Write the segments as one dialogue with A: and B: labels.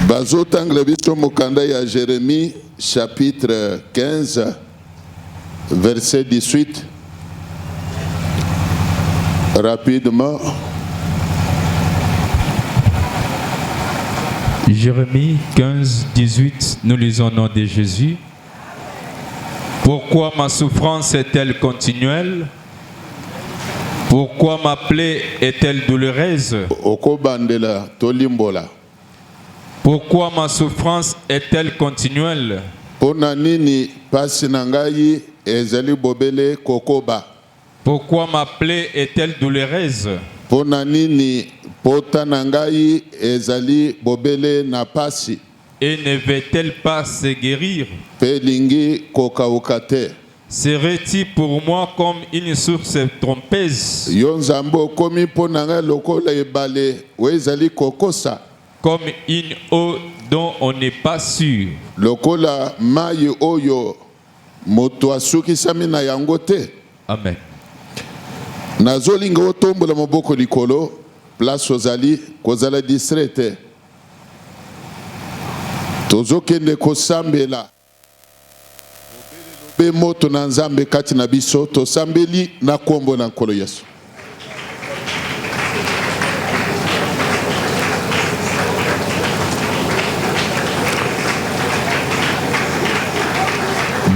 A: Bazotangla biso mokanda ya Jérémie chapitre 15 verset 18. Rapidement.
B: Jérémie 15, 18, nous lisons au nom de Jésus. Pourquoi ma souffrance est-elle continuelle? Pourquoi ma plaie est-elle douloureuse?
A: Okobandela tolimbola.
B: Pourquoi ma souffrance est-elle continuelle?
A: Pona nini pasi nangai ezali bobele kokoba.
B: Pourquoi ma plaie est-elle douloureuse?
A: Pona nini pota nangai ezali bobele na pasi.
B: Et ne veut-elle pas se guérir?
A: Pelingi kokaukate.
B: Serait-il pour moi comme une source trompeuse?
A: Yonzambo komi ponanga lokola ebale wezali kokosa.
B: Comme une eau dont on n'est pas sûr.
A: Lokola mayi oyo moto asukisami na yango te.
B: Amen.
A: Nazolinga otombola maboko likolo place ozali kozala distraite. Tozokende kosambela. Be moto na nzambe kati na biso tosambeli na kombo na nkolo Yesu.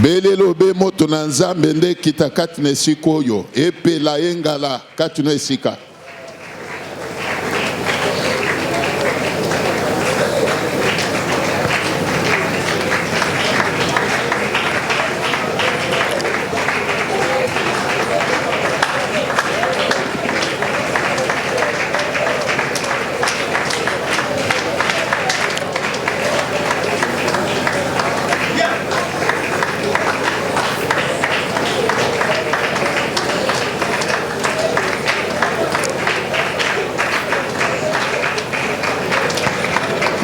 A: Belelo be moto na nzambe nde kita kati na esika oyo epela engala kati na esika.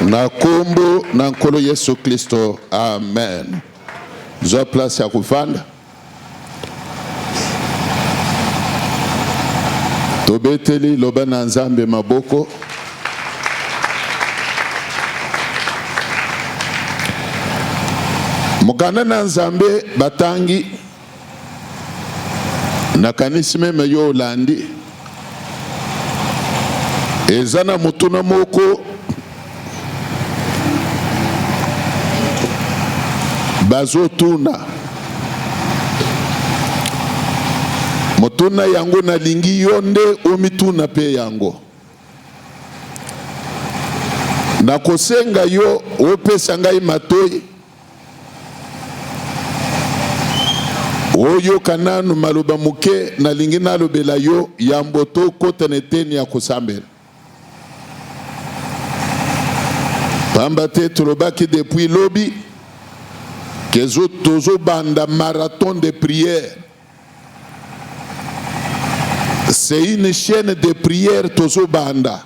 A: Na kombo na nkolo Yesu Kristo. Amen. Zwa place ya kufanda. Tobeteli loba na nzambe maboko. Mukana na nzambe batangi. Na kanisi meme yo Olandi. Ezana mutuna moko. Bazotuna motuna yango na lingi yonde omituna pe yango na kosenga yo opesa ngai matoi oyo kananu maloba muke na lingi nalobela yo yamboto kota neteni ya kosambela pamba te tulobaki depuis lobi Kezo tozo banda marathon de prière. C'est une chaîne de prière tozo banda.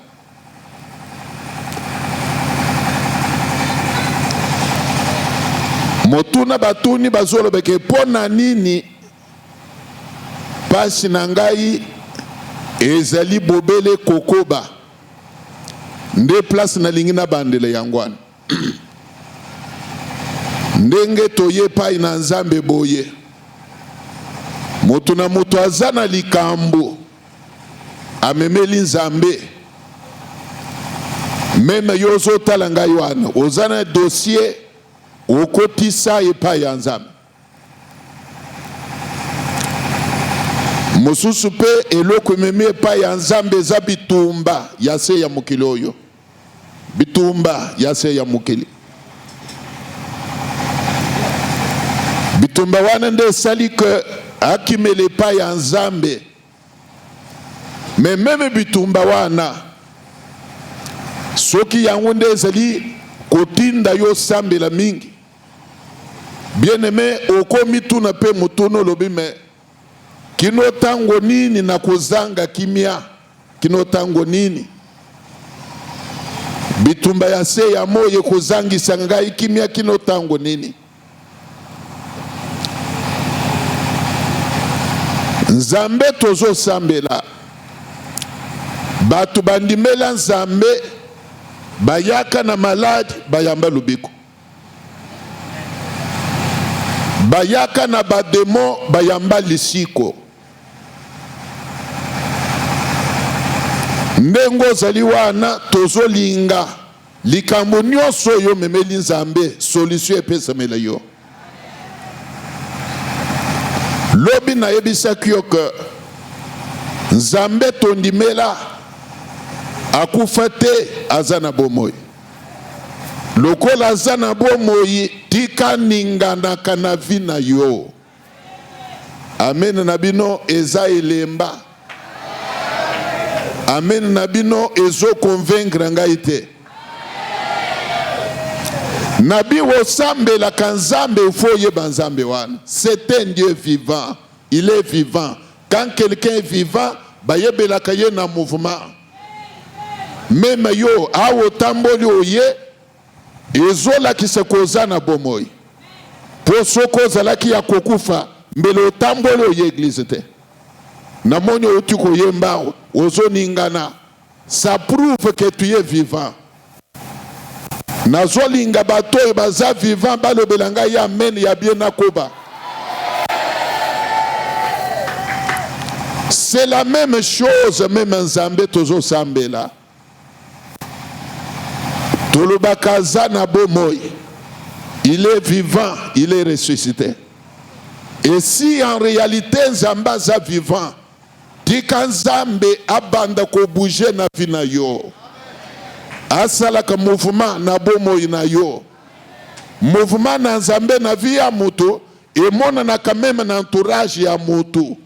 A: Motuna batuni bazolo beke pona nini pasi nangai ezali bobele kokoba. Nde place na lingina bandele yangwana. Ndenge toye pai na nzambe boye moto na moto azana likambo amemeli nzambe meme yozo talanga wana ozana dossier okotisa epai ya nzambe mosusu pe eloko ememi epai ya nzambe eza bitumba ya se ya mokili oyo bitumba ya se ya mokili bitumba wana nde sali ke akimele pa ya nzambe me meme bitumba wana soki yango nde ezali kotinda yo sambela mingi bien-aimé okomi tuna pe mutuno lobi me kino tango nini na kozanga kimia kino tango nini bitumba ya se ya moye kozangisa ngai kimia kino tango nini nzambe tozo sambela batu bandimela nzambe bayaka na malade bayamba lubiko, bayaka na bademo bayamba lisiko. Ndengo zali wana tozolinga likambo nyonso yo memeli Nzambe solution epesamela yo. Lobi na yebisaki yo ke Nzambe tondimela akufa te aza na bomoi. Lokola aza na bomoi tika ninganaka na vi na yo. Amen na bino eza elemba. Amen na bino ezo convaincre ngai te. Nabi wo sambe la kanzambe ufoye banzambe wana. C'est un Dieu vivant. Il est vivant. Quand quelqu'un est vivant, bayebe la kaye na mouvement. Même yo awo tamboli oye ezo la ki se koza na bomoi. Po soko zala ki ya kokufa mbele tamboli oye église te. Na moni otuko yemba ozo ningana. Ça prouve que tu es vivant. Nazolinga bato e baza vivant balobelanga ya amen ya bien nakoba. C'est la même chose, même Nzambe tozo sambela. Tolobakaza na bomoi. Il est vivant, il est ressuscité. Et si en réalité Nzambe za vivant, tika Nzambe abanda ko bouger na vie na yo. Asalaka mouvement na bomoi na yo. Mouvement na Nzambe na vie ya moto et mona na quand même na entourage ya moto.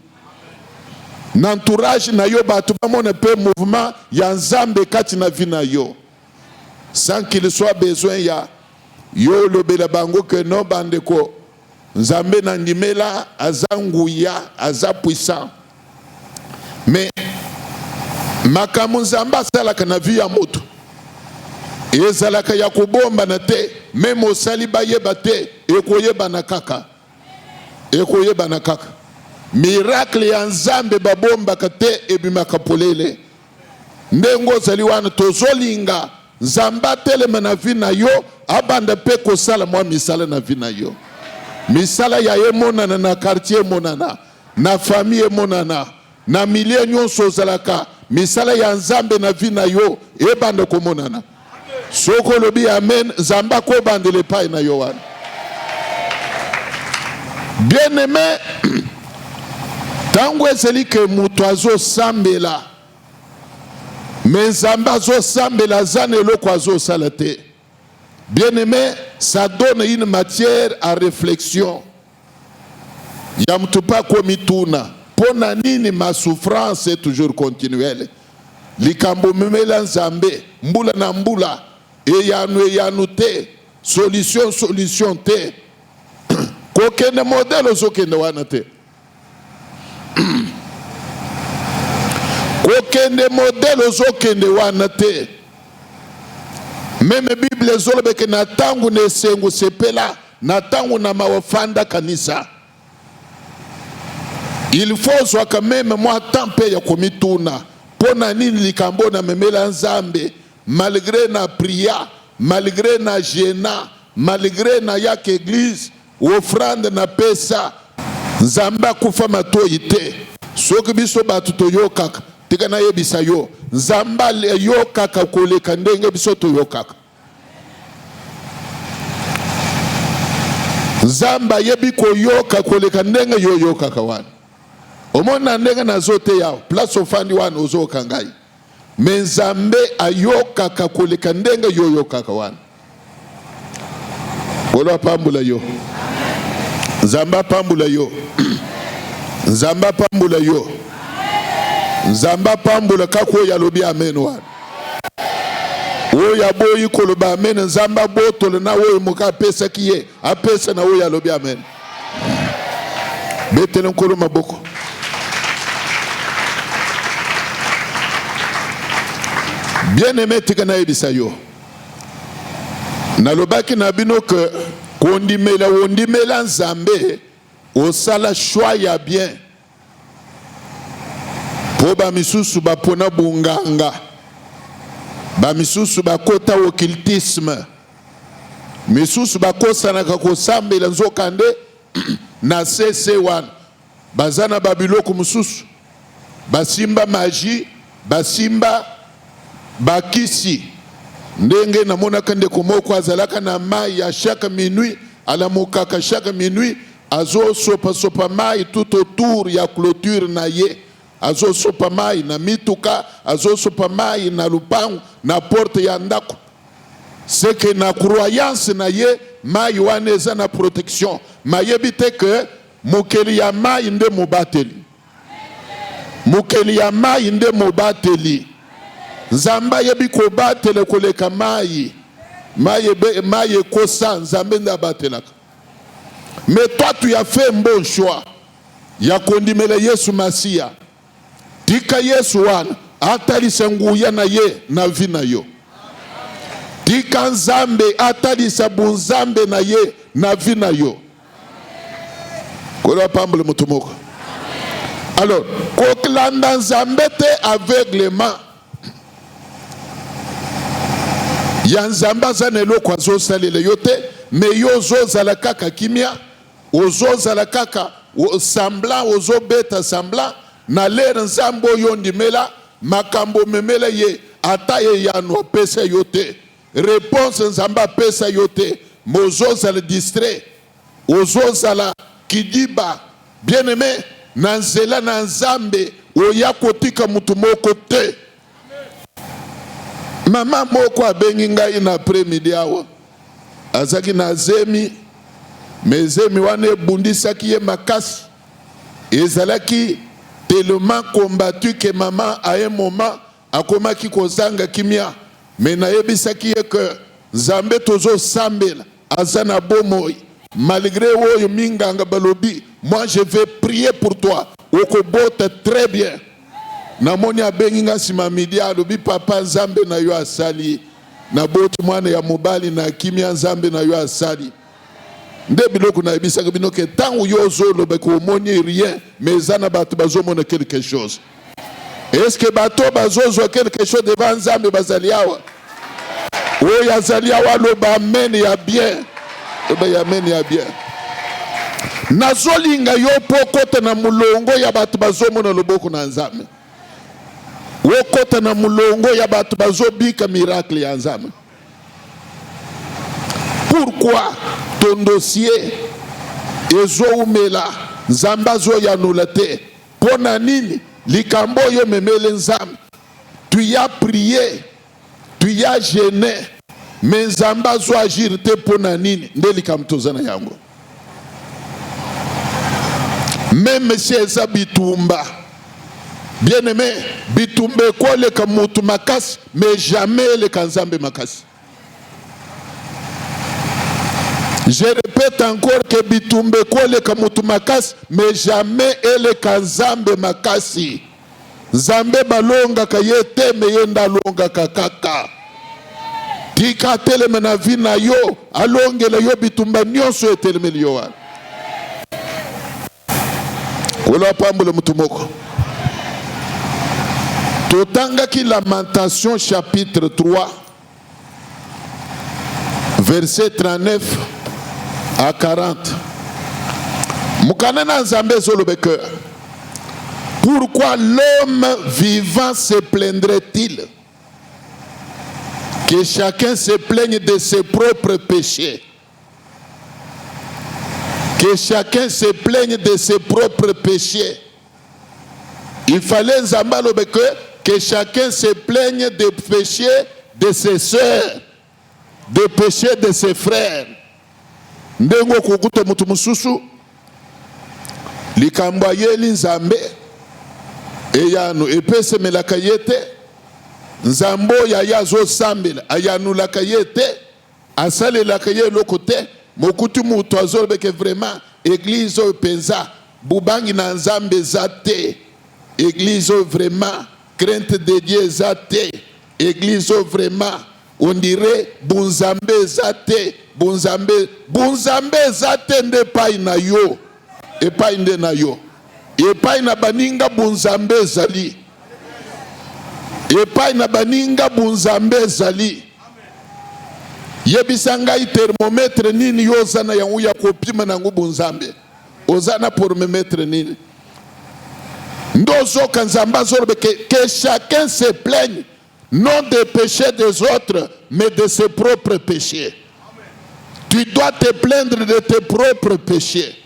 A: Na entourage na yo batu ba mona pe mouvement ya Nzambe kati na vie na yo. Sans qu'il soit besoin ya yo lobela bango que non bandeko Nzambe na ndimela azanguya aza puissant. Mais makamu Nzambe asalaka na vie ya moto. Ezalaka ya kubomba na te, même osali bayeba te, ekoyeba na kaka. Ekoyeba na kaka. Miracle ya Nzambe babomba kate ebimaka polele. Ndengo zali wana tozolinga Nzambe telema na vi na yo, abanda pe kosala mwa misala na vi na yo. Misala ya ye monana na quartier monana, na famille monana, na milieu nyonso zalaka, misala ya Nzambe na vi na yo, ebanda ko monana. Soko lobi amen, Nzamba ko bandele pa na yo wana. Bien aimé, tango ezeli ke mutu azo sambela, mais Nzamba azo sambela zane eloko azo salate. Bien aimé, ça donne une matière à réflexion. Ya mtu pa komituna, pona nini ma souffrance est toujours continuelle. Likambo memela Nzambe, mbula na mbula, eyanu te, solution te. Kokende modelo zokende wana te. Kokende modelo zokende wana te. Même Bible zolobeke na tangu ne sengu sepela, na tangu na mawafanda kanisa. Il faut soit quand même moi tempe ya komituna. Pona nini likambo na memela Nzambe, malgré na priya, malgré na jena, malgré na yak église, offrande na pesa, Nzambe akufa matoi te. Soki biso batu toyokaka, tika na yebisa yo, Nzambe yokaka koleka ndenge biso toyokaka. Nzambe yebi koyoka koleka ndenge yoyokaka wana. Omona ndenge na zote yao, place ofandi wana ozoka ngai. Nzambe ayokaka koleka ndenge yoyokaka wana. Bolo pambula yo. Nzamba pambula yo. Nzamba pambula yo. Nzamba pambula kako ya lobi amen wana. Oya boyi koloba amen. Nzamba botole na oyo muka pesa kiye. Apesa na oya lobi amen. Betele nkolo maboko. Bien aimé tika na ebisa yo. Nalobaki na bino ke kondimela Nzambe osala choix ya bien. Po ba misusu bapona bunganga. ba misusu bakota occultisme, misusu bakosanaka kosambela nzokande na CC1 bazana babiloko mususu basimba magie basimba bakisi ndenge namonaka ndeko moko azalaka na mai ya chaque minuit alamukaka chaque minuit azo sopa mai tout autour ya clôture na ye azo sopa mai na mituka azo sopa mai na lupangu na porte ya ndako c'est que na croyance na ye mai wana eza na protection mayebi te que mokeli ya mai nde mobateli mokeli ya mai nde mobateli nzambe ayebi kobatele koleka mai ekosa nzambe nde abatelaka. Mais toi tu as fait un bon choix ya kondimela Yesu Masia tika Yesu wana atalisa nguya na ye na vi na yo tika nzambe atalisa bunzambe na ye na vi na yo kola pambole mutumoko. Alors koklanda nzambe te aveuglement ya nzambe aza na eloko azosalela yo te me yo ozozala kaka kimia ozozala kaka semblant ozobeta semblant na lere nzambe oyo ndimela makambo memela ye ata ye yano apesa yo te réponse nzambe apesa yo te mozozala distrait ozozala kidiba bien aimé na nzela na nzambe oya kotika mutu moko te. Mama moko abengi ngai na après-midi awa azaki na zemi mezemi wana ebundisaki ye makasi ezalaki tellement combattu que maman à un moment akomaki kozanga kimia mais nayebisaki ye que nzambe tozo sambela azana bomoi malgré oyo minganga balobi moi je vais prier pour toi okobota très bien. Namoni abengi nga sima midi alobi papa nzambe na yo asali na boti mwana ya mobali na kimia nzambe na yo asali nde biloko na ebisaka bino ke tangu yo zoloba ko omoni rien mais zana bato bazomona quelque chose. Est-ce que bato bazozwa quelque chose devant nzambe bazali awa oyo azali awa loba amen ya bien loba ya amen ya bien. Nazolinga yo pokota na mulongo ya bato bazomona loboko na nzambe wokota na mulongo ya bato bazobika miracle ya nzambe. Pourquoi ton dossier ezoumela nzambe azoyanula te pona nini likambo yo memele nzambe tu y as prié tu y as gêné mais nzambe azo agir te pona nini nde likambo tozana yango. Même si eza bitumba bien aimé bitumbe ko le kamutu makasi mais jamais le kanzambe makasi. Je répète encore que bitumbe ko le kamutu makasi mais jamais le kanzambe makasi. Nzambe balonga ka yete me yenda longa kaka tika teleme na vi na yo alongela yo bitumba nyonso etelemeli yo wana wala pambole mutumoko. Totangaki Lamentation chapitre 3 verset 39 à 40. Mukanena nzambe zolobeke. Pourquoi l'homme vivant se plaindrait-il? Que chacun se plaigne de ses propres péchés. Que chacun se plaigne de ses propres péchés. Il fallait que chacun se plaigne des péchés de ses sœurs, des péchés de ses frères. Ndengo kukuta mutu mususu likambo ayeli nzambe eyano epese melaka yete nzambo ya yazo sambela ayanulaka yete asalelaka ye lokote mokutu mutu azolobeke vraiment église penza bubangi na nzambe zate église vraiment crainte de Dieu zate église vraiment on dirait bunzambe zate bunzambe zate nde pai na yo epai nde na yo epai na baninga bunzambe zali epai na baninga bunzambe zali. Yebisa ngai thermomètre nini yozana yangu ya kopima nangu bunzambe. Ozana pour me mettre nini. Ndozo kanzamba zorbe que chacun se plaigne non des péchés des autres mais de ses propres péchés. Tu dois te plaindre de tes propres péchés.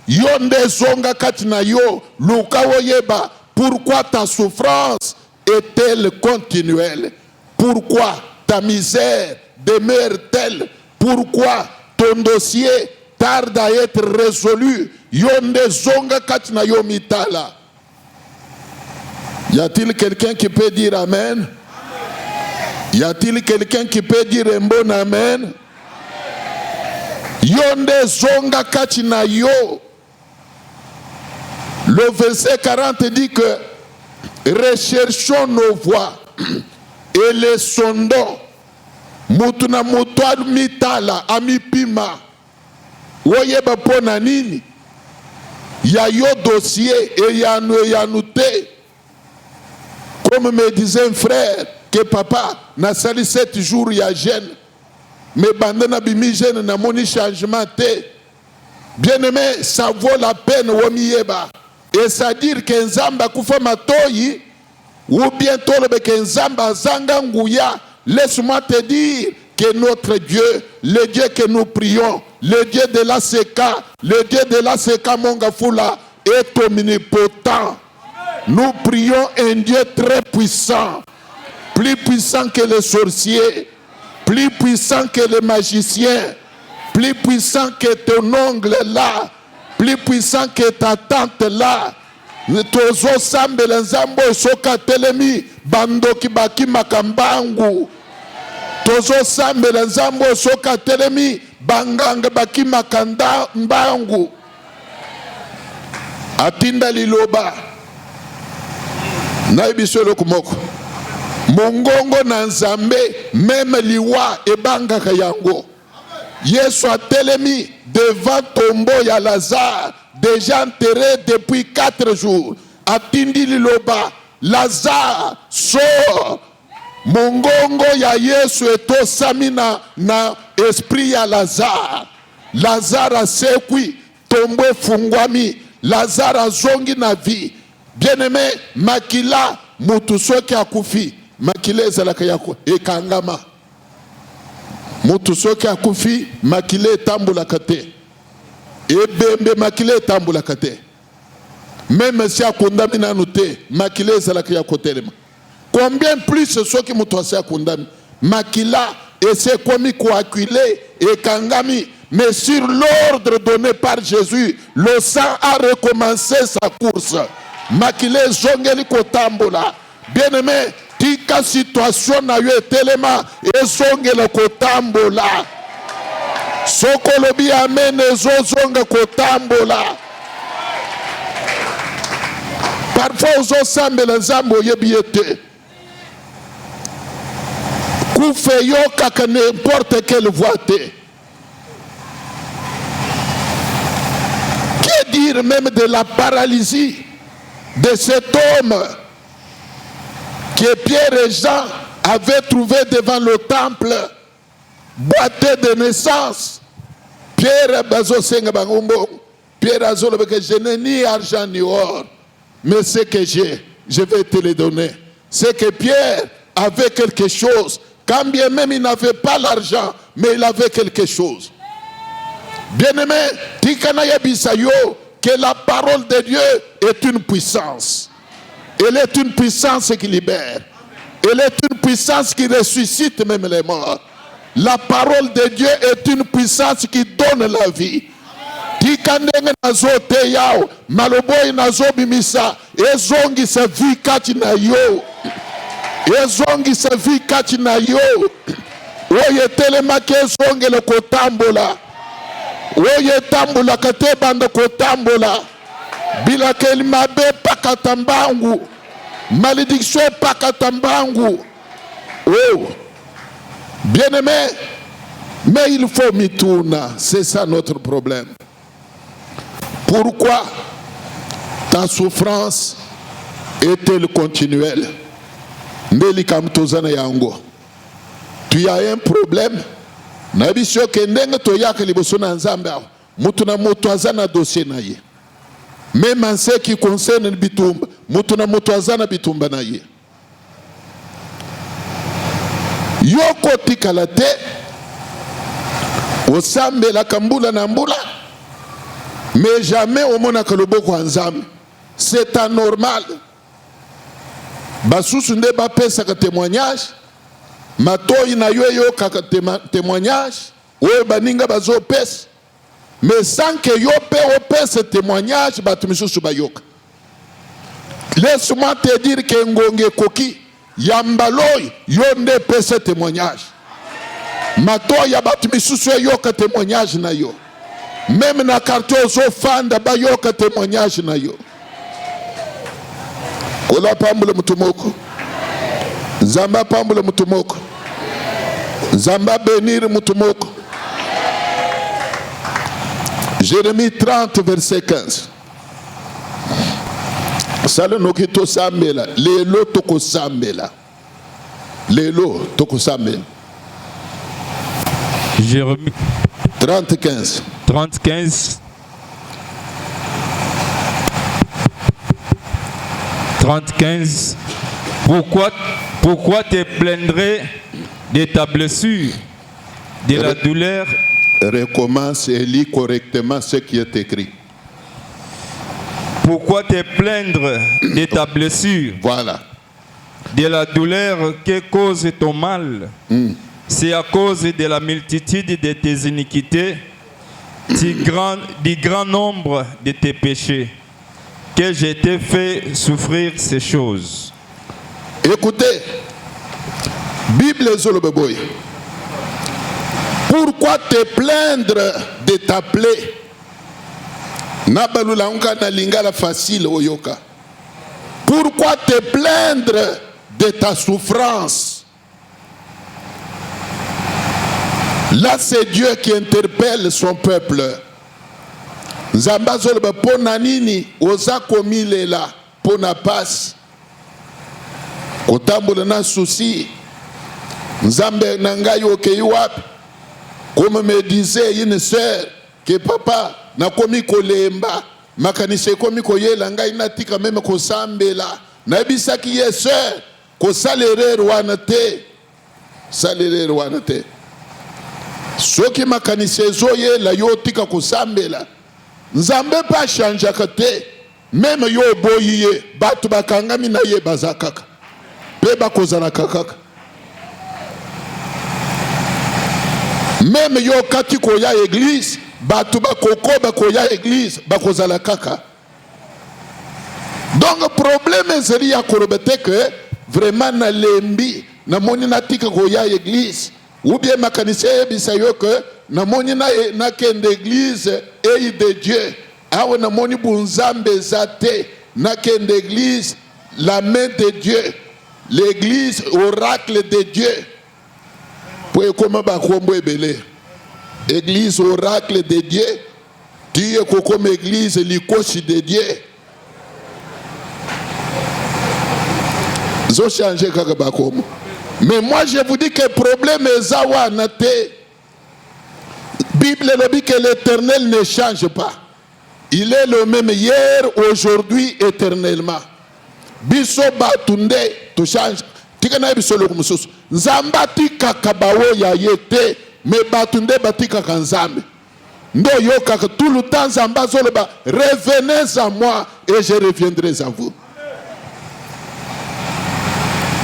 A: Yonde zonga katina yo luka woyeba. Pourquoi ta souffrance est-elle continuelle? Pourquoi ta misère demeure-t-elle? Pourquoi ton dossier tarde à être résolu? Yonde zonga katina yo mitala. Y a-t-il quelqu'un qui peut dire amen? Y a-t-il quelqu'un qui peut dire un bon amen? Yonde zonga katina yo. Le verset 40 dit que recherchons nos voies et les sondons. Mutuna mutwa mitala amipima. Woyeba pona nini? Ya yo dossier et ya noté. Comme me disait un frère que papa n'a sali 7 jours ya jeune. Mais bandana bimi jeune na moni changement te. Bien aimé, ça vaut la peine womiyeba. Et c'est-à-dire que Nzamba kufa matoyi ou bien tolebe que Nzamba zanga nguya. Laisse-moi te dire que notre Dieu, le Dieu que nous prions, le Dieu de la Seka, le Dieu de la Seka Mongafula est omnipotent. Nous prions un Dieu très puissant, plus puissant que les sorciers, plus puissant que les magiciens, plus puissant que ton ongle là, plus puissant que ta tante là. Tozo sambele nzambo soka telemi bandoki baki makambangu. Tozo sambele nzambo soka telemi banganga baki makanda mbangu. Atinda liloba na ibisolo kumoko. Mongongo na nzambe meme liwa ebanga kayango. Yesu a telemi devant tombeau ya Lazare, déjà enterré depuis 4 jours. Atindi liloba, Lazare sort. Mongongo ya Yesu eto samina na esprit ya Lazare. Lazare a sekwi, tombeau fungwami. Lazare a zongi na vie. Bien-aimé, makila mutusoki akufi. Makila ezalaka yako ekangama. Mutu soki akufi makile tambula kate. Ebembe makile tambula kate. Même si akundami na noté makile zalaka ya kotelema. Combien plus soki mutu ase akundami makila ese komi coagulé et kangami. Mais sur l'ordre donné par Jésus, le sang a recommencé sa course. Makile zongeli kotambula. Bien-aimé, tika situation na yo etelema ezongela kotambola. Sokolobi amen ezozonga kotambola. Parfois ozosambela nzambe oyebi ete. Kufe yo kaka n'importe quelle voie te. Que dire même de la paralysie de cet homme que Pierre et Jean avaient trouvé devant le temple, boité de naissance. Pierre bazo senga bangombo. Pierre azolo que je n'ai ni argent ni or, mais ce que j'ai, je vais te le donner. C'est que Pierre avait quelque chose, quand bien même il n'avait pas l'argent, mais il avait quelque chose. Bien-aimé, tikanaya bisayo que la parole de Dieu est une puissance. Elle est une puissance qui libère. Elle est une puissance qui ressuscite même les morts. La parole de Dieu est une puissance qui donne la vie. Tikandenge nazo te yao, maloboy nazo bimisa, ezongi sa vie kati na yo. Ezongi sa vie kati na yo. Oye telema ke ezongi le kotambola. Oye tambola kate banda kotambola. Bila kelimabe pakatambangu. Malédiction pakatambangu. Oh. Bien-aimé, mais il faut mitouna. C'est ça notre problème. Pourquoi ta souffrance est-elle continuelle? ndeli kam tozana yango. Tu as un problème. Na biso ke ndenge to yaka liboso na nzambe aho. Mutu na mutu azana dossier na ye. Même en ce qui concerne bitumba, mutu na mutu azana bitumba na ye. Yoko tikala te osambe la kambula na mbula, mais jamais au monaka loboko nzambe. C'est anormal. Basusu nde bapesa ka témoignage, matoi na yo ka témoignage, oyo baninga bazo pesa. Mais sans que yo pe opese témoignage, batu misusu bayoka. Laisse-moi te dire que ngonge koki yambaloy yonde pese témoignage. Matoi ya batu misusu yoka témoignage na yo. Même na quartier ozo fanda bayoka témoignage na yo. Kola pambule mutumoko. Zamba pambule mutumoko. Zamba benir mutumoko. Jérémie 30, verset 15. Sale nokito sambela. Lelo toko sambela. Lelo toko sambela.
B: Jérémie
A: 30, 15.
B: 30, 15. 30, 15. Pourquoi te plaindrais de ta blessure, de la douleur?
A: Recommence et lis correctement ce qui est écrit.
B: Pourquoi te plaindre de ta blessure?
A: Voilà.
B: De la douleur que cause ton mal. C'est à cause de la multitude de tes iniquités, du grand nombre de tes péchés, que je t'ai fait souffrir ces choses.
A: Écoutez, Bible Zolobeboy. Pourquoi te plaindre de ta plaie? Nabalula unga na lingala facile oyoka. Pourquoi te plaindre de ta souffrance? Là, c'est Dieu qui interpelle son peuple. Nzamba zolba pona nini oza komile la pona passe. Kotambola na souci. Nzambe nangai okei wapi? Comme me disait une sœur que papa na komi kolemba makanise komi koyela ngai natika meme kosambela na bisaki ye sœur ko salere wana te salere wana te soki makanise zoye la yo tika kosambela nzambe pa chanja kate meme yo boyiye batu bakangami na ye bazakaka pe bakozana kakaka. Même yo kati koya église, batu bakoko bakoya église, bakozala kaka. Donc problème ezeli ya korobete que vraiment na lembi na moni na tika koya église ou bien makanise ebisa yo que na moni na kende église et de Dieu. Awa na moni bunzambe zate na kende église la main de Dieu, l'église oracle de Dieu. Église oracle de Dieu, Dieu comme église l'ikoshi de Dieu. Mais moi je vous dis que le problème est zawa nate. Bible dit que l'Éternel ne change pas. Il est le même hier, aujourd'hui, éternellement. Biso batunde to change. Tika na bisolo kumususu. Nzamba tika kabawo ya yete me batunde batika kanzambe. Ndo yoka tout le temps nzamba zoloba revenez à moi et je reviendrai à vous.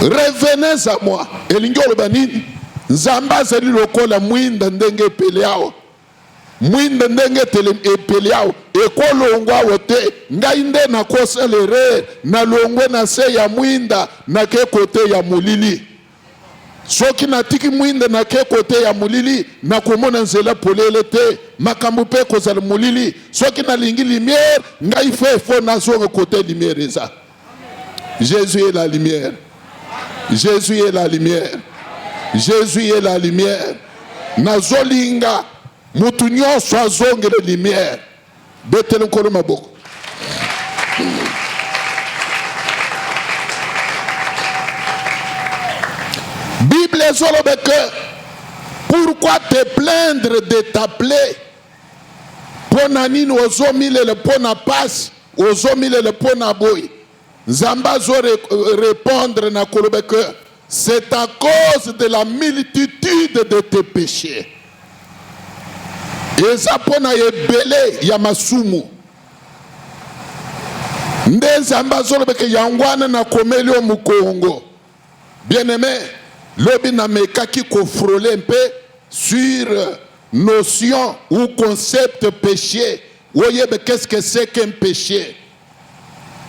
A: Revenez à moi. Elingolo banini. Nzamba zeli lokola mwinda ndenge peleao. Mwinda ndenge tele epeleao. Ekolo ngwa wote. Ngai nde na koselere na longwe na se ya mwinda na ke kote ya mulili. Soki na tiki mwinda na ke kote ya mulili na komona nzela polele te makambu pe kozala mulili. Soki na lingi lumière ngai fo na zongo kote lumière eza. Jésus est la lumière. Jésus est la lumière. Jésus est la lumière. Nazolinga mutu nyonso azongele lumière. Betele nkolo maboko. les olobeke, pourquoi te plaindre de ta plaie? Pona nini ozomile le pona passe, ozomile le pona boy. Zamba zo répondre na kolobeke, c'est à cause de la multitude de tes péchés. Eza pona ebele ya masumu. Nde Zamba zo lobeke yangwana na komeli o mukongo. Bien-aimé, lobi na mekaki ko frôler un peu sur notion ou concept péché. Oyebe, qu'est-ce que c'est qu'un péché?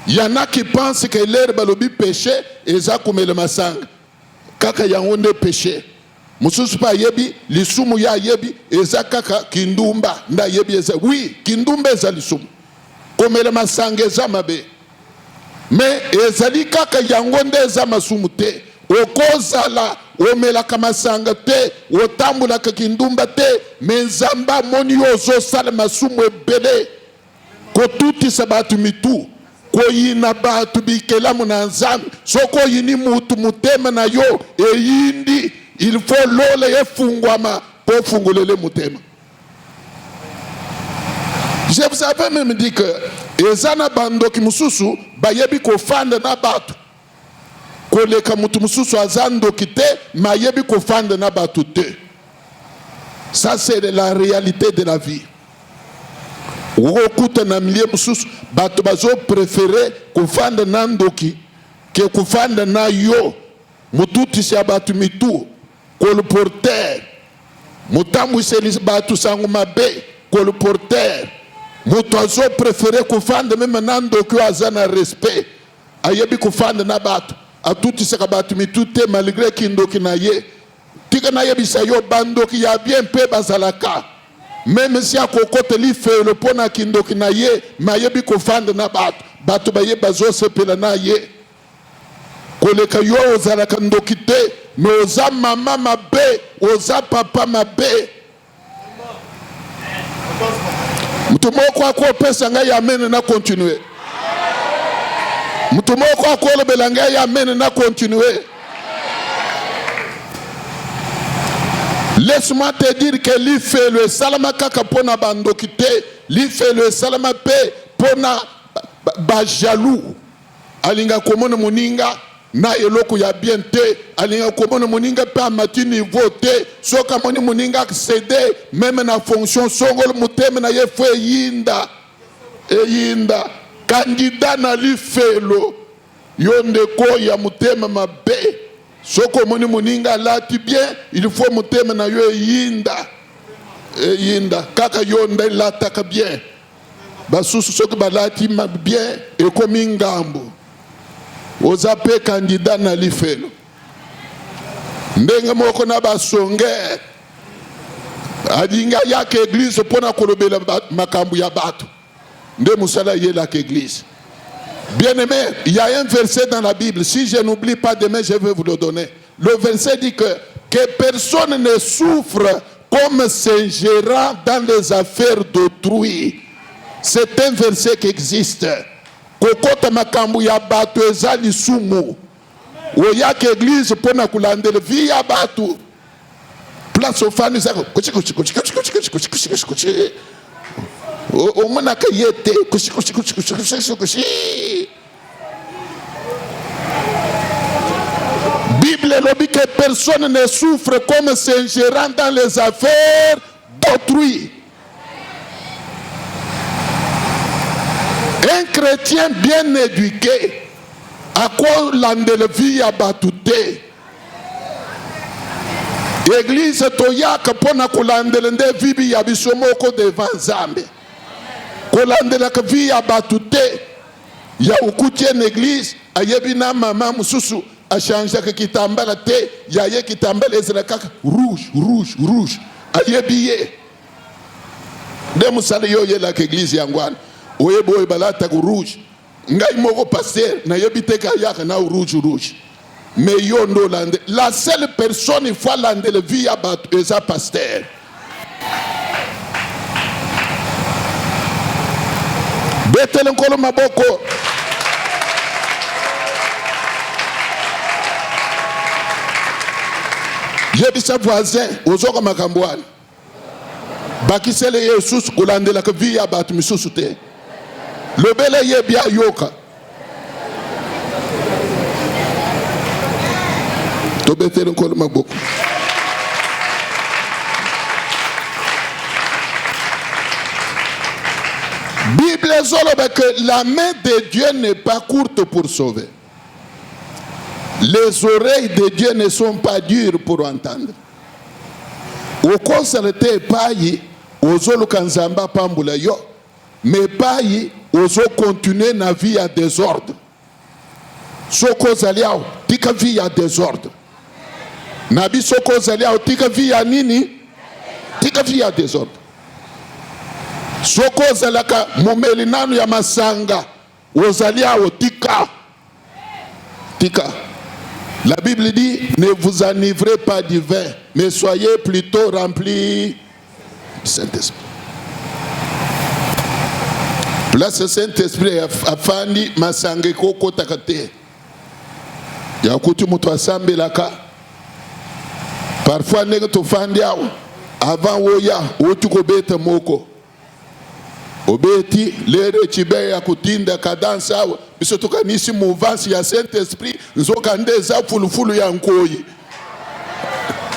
A: Il y en a qui pensent que l'herbe lobi péché et ça comme le masang. Kaka yangonde péché. Mususu pa yebi lisumu ya yebi et ça kaka kindumba nda yebi eza. Oui, kindumba eza lisumu. Comme le masang eza mabe. Mais ezali kaka yangonde eza masumu te. Okozala omelaka masanga te, otambulaka kindumba te, menzamba moni ozo sala masumu ebele kotutisa batu mitu koyina batu bikelamu na nzambe. Soko yini mutu mutema na yo eyindi, il faut lole efungwama po fungulele mutema. Je vous avais même dit que ezana bandoki mususu bayebi kofanda na batu koleka mutu mususu azandoki te mayebi kofanda na batu te. Ça c'est la réalité de la vie. Okuta na milie mususu batu bazo préféré kofanda na ndoki ke kofanda na yo mututisi ya batu mitu kolporter mutambwiseli batu sangu mabe kolporter mutu azo préféré kofanda meme na ndoki azana respect ayebi kofanda na batu atutisaka batu mitu te malgré kindoki na ye tika na yebisa yo bandoki ya bien pe bazalaka même si akokote li felo pona kindoki na ye mayebi kofanda na batu baye bazo sepela na ye koleka yo ozalaka ndoki te me oza mama mabe oza papa mabe. Mutu moko akopesa ngai amen na continuer. Mutu moko akolobela ngai amen na continuer. Laisse-moi te dire que li fait le salama kaka pona bandoki te, li fait le salama pe pona ba jaloux. Alinga komona moninga na eloko ya bien te, alinga komona moninga pe amati niveau te, soka moni moninga accéder même na fonction songol muteme na ye fwe yinda. Eyinda candidat na li felo yonde ko ya mutema mabe. Soko moni moninga lati bien, il faut mutema na yo yinda. Yinda kaka yonde lataka bien. Basusu soki balati bien e komi ngambo. Ozape candidat na li felo. Ndenge moko na basonge adinga yake église pona kolobela makambu ya batu. Nde musala yela ke église. Bien-aimé, il y a un verset dans la Bible, si je n'oublie pas demain, je vais vous le donner. Le verset dit que personne ne souffre comme s'ingérant dans les affaires d'autrui. C'est un verset qui existe. Kokota makambu ya batu ezali sumu. Oyake église pona kulandele vi ya batu. Place au fanu zako. Omanaka yete Bible lobi que personne ne souffre comme s'ingérant dans les affaires d'autrui. Un chrétien bien éduqué à quoi l'andele vie a batute. Église toyaka pona kulandele nde vibi ya bisomoko devant Zambe. Kolandela ka vi ya batute ya ukutie en église ayebina mama mususu a changer ka kitambala te ya ye kitambala ezela kaka rouge ayebiye de musala yo ye la ka église yangwana oyebo balata ku rouge ngai moko pasteur na yebite ka yaka na rouge mais yo ndo lande la seule personne il faut lande le vie ya batu eza pasteur. Betele nkolo maboko. Yebisa voisin ozoka makambwani bakisele Yesus kulandela ka via batu misusu te lobele yebia yoka tobetere nkolo maboko. Bible zoloba que la main de Dieu n'est pas courte pour sauver. Les oreilles de Dieu ne sont pas dures pour entendre. Au concerté payi ozolo kanzamba pambula yo, mais payi ozo continuer na vie à désordre. Soko zaliao tika vie à désordre. Nabi soko zaliao tika vie à nini? Tika vie à désordre. Soko zalaka mumeli nanu ya masanga ozaliao tika. Tika. La Bible dit, ne vous enivrez pas du vin, mais soyez plutôt remplis du Saint-Esprit. Place Saint-Esprit afandi masange koko takate. Ya kuti mutu asambe laka. Parfois nege tofandi yao. Avant woya, otuko bete moko. Obeti, lere chibe ya kutinda kadansa awa. Biso toka nisi mouvance ya Saint-Esprit. Nzoka ndeza fulufulu ya nkoyi.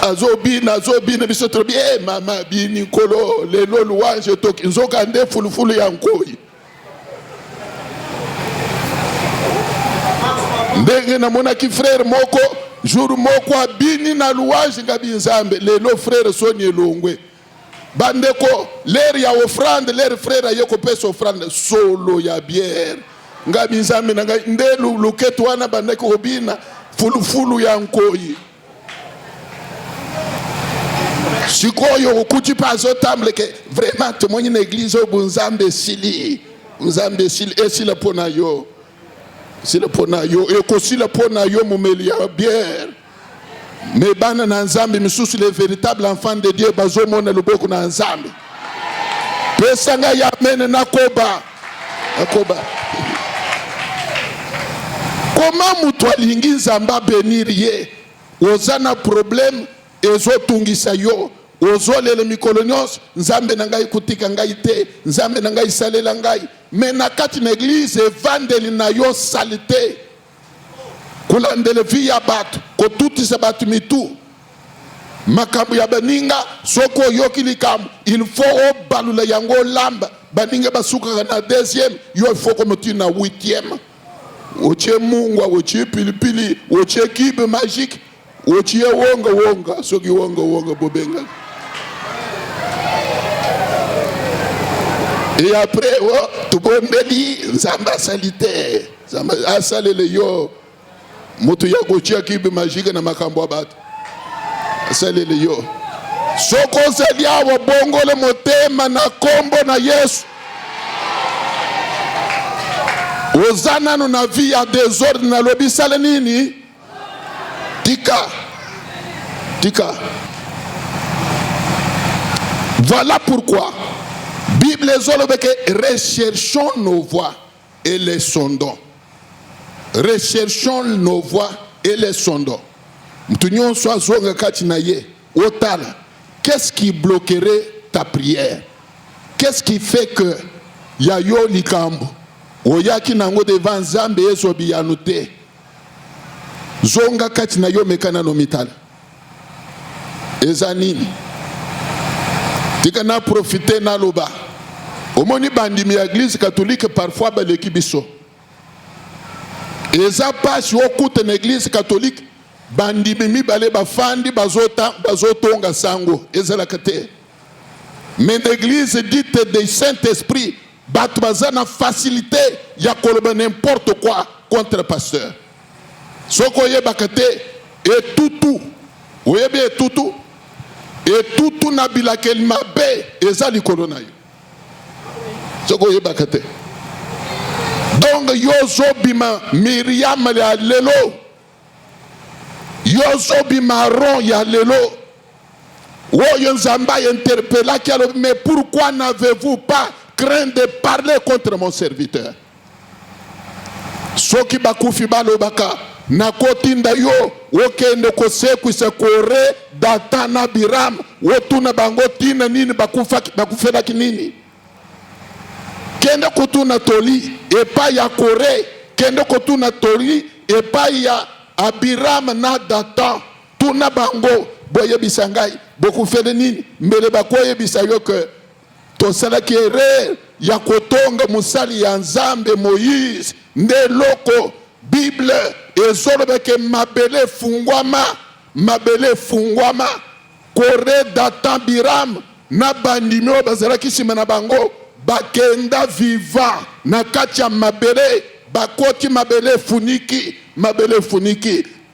A: Azobina biso trobi. Mama bini kolo lelo luwanje toki. Nzoka nde fulufulu ya nkoyi. Ndenge na mona ki frère moko. Jour moko abini na luwanje ngabi nzambe. Lelo frère sonye longwe. Bandeko, l'air ya offrande, l'air frère yeko pesa offrande solo ya bière. Ngabi nzambe nanga ndelu luketu wana bandeko obina fulufulu ya nkoyi. Sikoyo okuti pazo tamble ke vraiment témoigner na église obu nzambe sili. Nzambe sili esila pona yo. Sila pona yo eko sila pona yo mumeli ya bière. Mais bana na nzambe misusu les véritables enfants de Dieu bazo mona luboko na nzambe. Pesanga ya mene nakoba. Nakoba. Comment mutu alingi nzamba benir ye? Ozana problème ezo tungisa yo. Ozolele mikolo nyonso nzambe na ngai kutika ngai te, nzambe na ngai salela ngai. Mais na kati na église evangeli na yo salite. Kulandele vi ya batu kotutisa batu mitu makambo ya baninga soko yoki likamu il faut obalula yango lamba baninga basuka na deuxième yo il faut komuti na huitième oche mungwa oche pilipili oche kibe magique oche wonga soki wonga bobenga. Et après tout bon dit nzamba salite nzamba asalele yo moto ya gochia kibe magique na makambo abatu asalele yo soko zelia wa bongo le motema na kombo na Yesu ozana no na vie ya désordre na lobi sale nini tika. Voilà pourquoi Bible zolobe ke recherchons nos voies et les sondons. Recherchons nos voies et les sondons. Qu'est-ce qui bloquerait ta prière? Qu'est-ce qui fait que yayo likambo oyaki nango devant Nzambe ezobi yanute zonga kati na yo mekana no mitala ezanini tika na profiter na loba omoni bandimi ya église catholique parfois baleki biso. Eza pasi okute na église catholique bandimi mibale bafandi bazotonga sango ezalaka te. Mais l'église dite de Saint-Esprit batu baza na facilité ya koloba n'importe quoi contre pasteur. Soko yebaka te etutu oyebi etutu na bilakeli mabe eza likolo na yo. Soko yebaka te. Donc yozobima Miriam ya lelo yozobima Aaron ya lelo oyo Nzamba interpella qui alors mais pourquoi n'avez-vous pas craint de parler contre mon serviteur? Soki bakufi balobaka nakotinda yo okende kosekwisa kore Datan na Abiram otuna bango tina nini bakufelaki nini. Kende kotuna toli epai ya kore, kende kotuna toli epai ya Abiram na Datan, tuna bango boyebisa ngai bokufele nini mbele bakoyebisa yo ke tosalaki erreur ya kotonga musali ya Nzambe Moïse nde loko Bible ezolobeke mabele fungwama kore Datan Abiram na bandimi oyo bazalaki nsima na bango bakenda vivant na kati ya mabele, bakoti mabele funiki.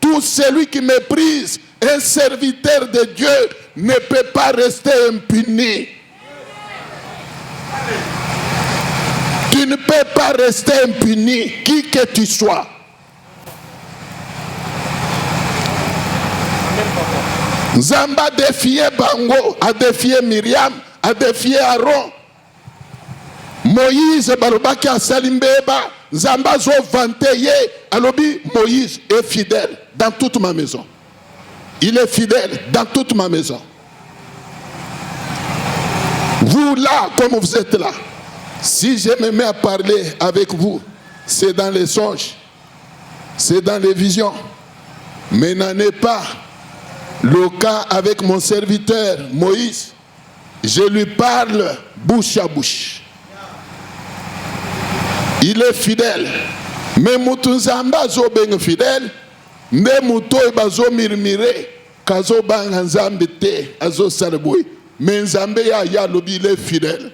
A: Tout celui qui méprise un serviteur de Dieu ne peut pas rester impuni. Tu ne peux pas rester impuni, qui que tu sois. Nzamba a défié Bango, a défié Myriam, a défié Aaron. Moïse balobaki asalimbeba, Nzamba zo vanteye, alobi Moïse est fidèle dans toute ma maison. Il est fidèle dans toute ma maison. Vous là, comme vous êtes là, si je me mets à parler avec vous, c'est dans les songes, c'est dans les visions. Mais n'en est pas le cas avec mon serviteur Moïse. Je lui parle bouche à bouche. Il est fidèle. Mais Moutouzamba zo ben fidèle. Ne Moutoy bazo mirmire. Kazo bang Nzambe te. Azo saleboui. Mais Nzambe ya lobi il est fidèle.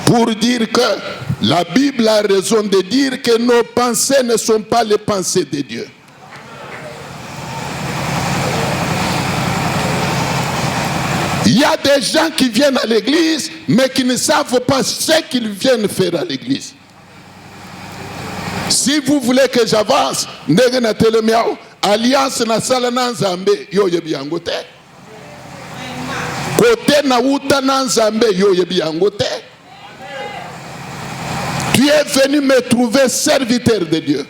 A: Pour dire que la Bible a raison de dire que nos pensées ne sont pas les pensées de Dieu. Il y a des gens qui viennent à l'église, mais qui ne savent pas ce qu'ils viennent faire à l'église. Si vous voulez que j'avance, alliance na sala na Nzambe yo yebi yango te. Côté na uta na Nzambe yo yebi yango te. Tu es venu me trouver serviteur de Dieu.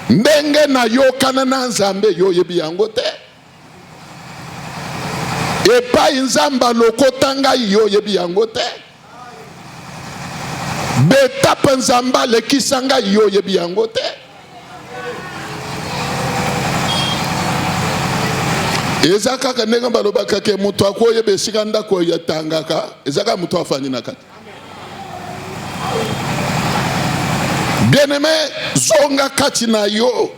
A: Ndenge na yo kana na Nzambe yo yebi yango te. Et pas Nzamba lokotanga yo yebi yango te. Betapa Nzamba lekisanga yo yebi yango te. Ezaka kanenga balobaka ke mutu akoye besikanda ko yatangaka ezaka mutu afani nakati. Bien-aimé, zonga kati na yo.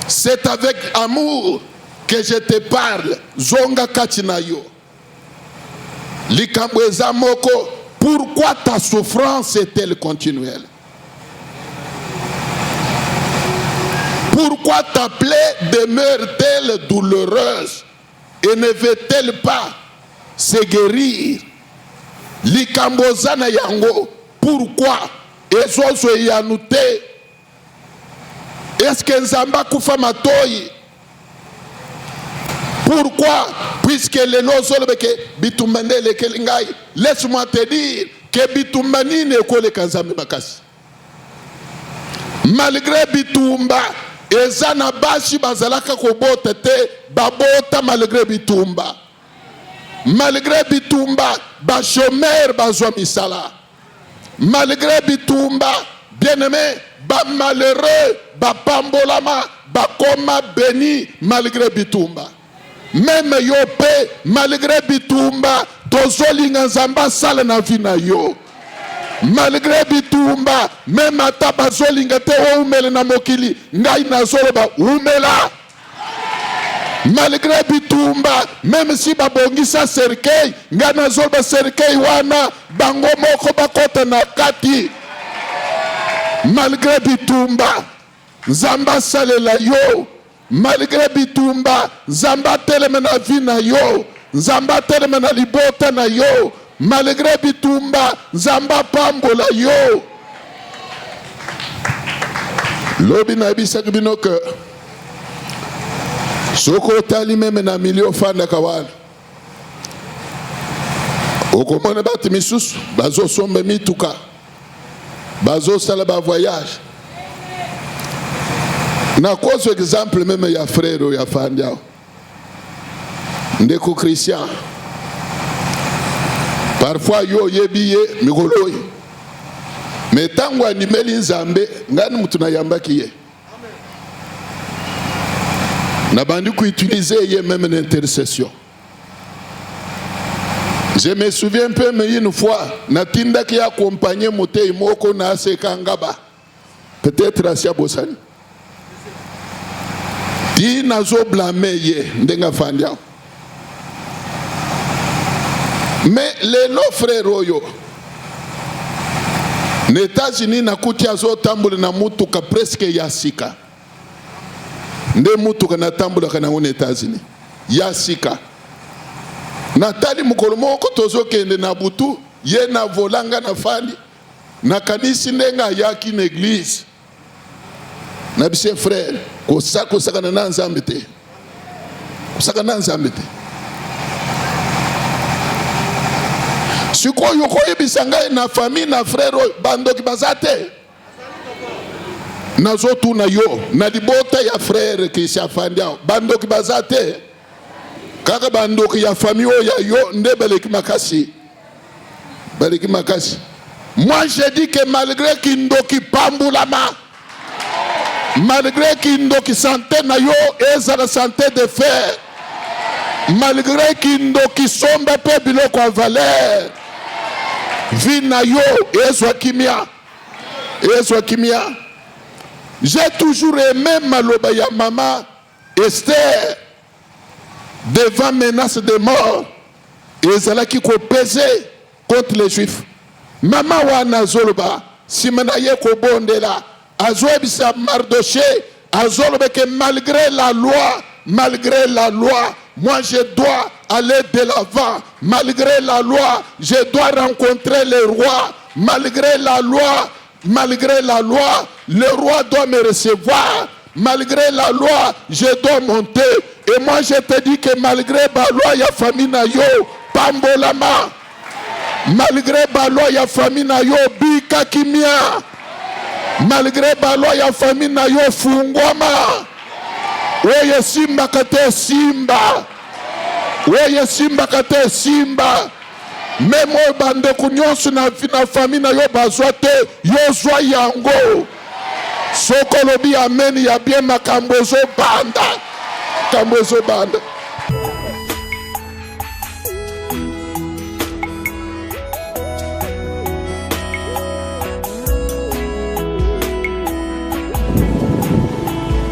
A: C'est avec amour que je te parle. Zonga kati na yo. Likambo eza moko. Pourquoi ta souffrance est-elle continuelle? Pourquoi ta plaie demeure-t-elle douloureuse et ne veut-elle pas se guérir? Likambo zana yango. Pourquoi? Ezozo yanute. Est-ce que Nzamba kufa matoi? Pourquoi? Puisque les lozolobeke bitumane le kelingai. Laisse-moi te dire que bitumani ne kole kanzambe makasi. Malgré bitumba, ezana bashi bazalaka kobota te babota malgré bitumba. Malgré bitumba, ba chômeur bazwa misala. Malgré bitumba, bien-aimé, ba malheureux, ba pambolama, ba koma béni malgré bitumba. Même yo pe malgré bitumba tozolinga Nzamba sala na vina yo. Malgré bitumba même ata bazolinga te umele na mokili ngai nazoloba umela. Malgré bitumba même si babongisa serkei ngai nazoloba serkei wana bango moko bakota na kati. Malgré bitumba Nzamba salela yo. Malgré bitumba, Nzamba teleme na vina yo, Nzamba teleme na libota na yo, malgré bitumba, Nzamba pambola yo. Lobi na bisaki bino ke soko tali meme na milio fanda kawala. Okomona bati misusu, bazo sombe mituka, bazo sala ba voyage. Na cause exemple même ya frère ya fandiao. Ndeko Christian. Parfois yo yebiye migoloi. Mais tangu animeli nzambe ngani mutu na yambaki ye. Na bandi ku utiliser ye même une intercession. Je me souviens peu mais une fois natinda ki accompagner motei moko na sekangaba. Peut-être Asia Bosani. Di nazo blâmer ye ndenga fandiao. Mais les no frères oyo na États-Unis na kuti azo tambula na mutuka presque yasika. Nde mutuka na tambula kana na États-Unis. Yasika. Natali mukolo moko tozo kende na butu ye na volanga na fandi na kanisi ndenga yaki na église. Na bise frère kosaka na nzambe te. Kosaka na nzambe te. Siko yoko yebisanga na famille na frère bandoki bazate. Nazotu na yo na libota ya frère ki shafandia bandoki bazate. Kaka bandoki ya famille ya yo nde baleki makasi. Baleki makasi. Moi je dis que malgré kindoki pambulama, malgré kindoki santé na yo eza la santé de fer, malgré kindoki somba pe biloko a valeur, vie na yo ezwa kimia. Ezwa kimia. J'ai toujours aimé maloba ya maman Esther devant menace de mort. Ezalaki ko peser contre les Juifs. Maman wana zoloba simana ye ko bondela azwebisa Mardoché azoloba que malgré la loi, moi je dois aller de l'avant. Malgré la loi, je dois rencontrer les rois. Malgré la loi, le roi doit me recevoir. Malgré la loi, je dois monter. Et moi je te dis que malgré la loi, il y a famille na yo, pambolama. Malgré la loi, il y a famille na yo, bika kimia. Malgré la loi, il y a famille na yo, fungwama. Oye simba kate simba. Oye simba kate simba. Même bande kunyonsu na famille na yo bazwate yo zwa yango. Sokolobi amen ya bien makambozo banda. Kambozo banda.